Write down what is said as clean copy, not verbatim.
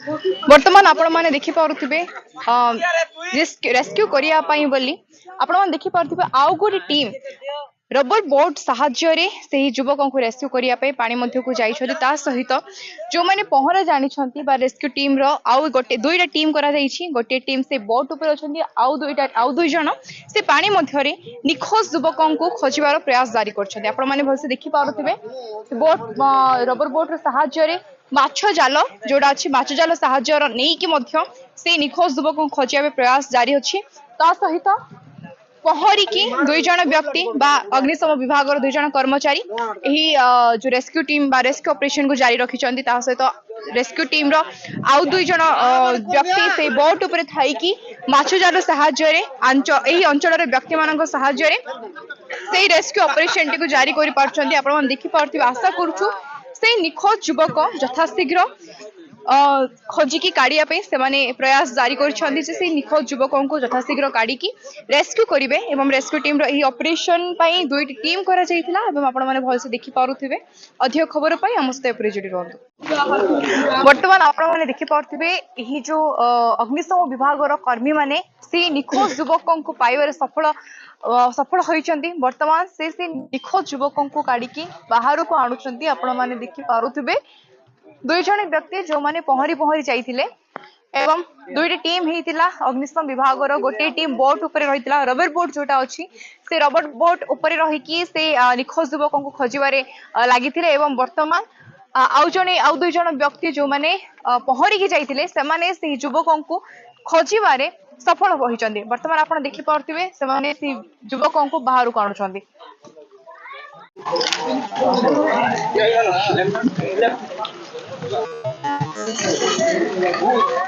वर्तमान आपण माने देखि पारुथिबे रेस्क्यू करिया पई बोली आपण माने देखि पारुथिबे आउ गोटे टीम रबर बोट साहाय्य रे सेही युवकों को रेस्क्यू करिया पई पानी मध्य को जाई छथि ता सहित जो माने पहरा जानि छथि बा रेस्क्यू टीम रो आउ गोटे दुईटा टीम करा जाई छी गोटे टीम से बोट ऊपर अछथि आउ दुई जण से पानी मध्य रे निखोज युवकों को खोजिबार प्रयास जारी करछथि आपण माने भलसे देखि पारुथिबे बोट रबर बोट रो साहाय्य रे माछ जाल जोड़ा अच्छी माछ जाल साहाय्य नहीं कि मध्य से निखोज युवक खोजिया प्रयास जारी अच्छी ता सहित पहरिकी दुई जण व्यक्ति बा अग्निशम विभाग दुई जण कर्मचारी यही जो रेस्क्यू टीम बा रेस्क्यू ऑपरेशन को जारी रखिछन्ती ता सहित रेस्क्यू टीम रो आउ दुई जण व्यक्ति से बोट ऊपर थाईकी माछ जाल साहाय्य रे एही अंचल रे व्यक्ति मानक साहाय्य रे से रेस्क्यू ऑपरेशन को जारी करि पारछन्ती आपण मन देखि पारथिबे आशा करूछु से निखोज युवक यथाशीघ्र खोजिकी काढ़िया से माने प्रयास जारी कर निखोज युवकों को यथाशीघ्र काढ़ी रेस्क्यू करेंगे एवं रेस्क्यू टीम रही ऑपरेशन दुईटी टीम करा जायतिला एवं आपण माने भलसे देखि पारुथिबे अधिक खबर पाई हम सहित जुड़ी रहंतु। वर्तमान आपण माने देखि पारुथिबे एही जो अग्निशम विभाग रो कर्मी माने से निखोज युवकों को पाइबारे सफल होइचंती वर्तमान से निखोज युवकों को काढ़ी बाहर को आणुचंती आपण माने देखि पारुथिबे दुई जण व्यक्ति जो माने पहरी पहरी जाइथिले एवं दुईटी टीम हेतिला अग्निशम विभाग रो गोटे टीम बोट ऊपर रहितला रबर बोट जोटा अछि से रबर बोट ऊपर रहिकी से निखोज युवकों को खोजिबारे लागिथिले एवं वर्तमान आउ दुई जण व्यक्ति जो माने पहरी की जाइथिले से माने से युवकों को खोजिबारे सफल होइचंदी वर्तमान आपण देखि पारथिबे से माने से युवकों को बाहर को आणुचंदी।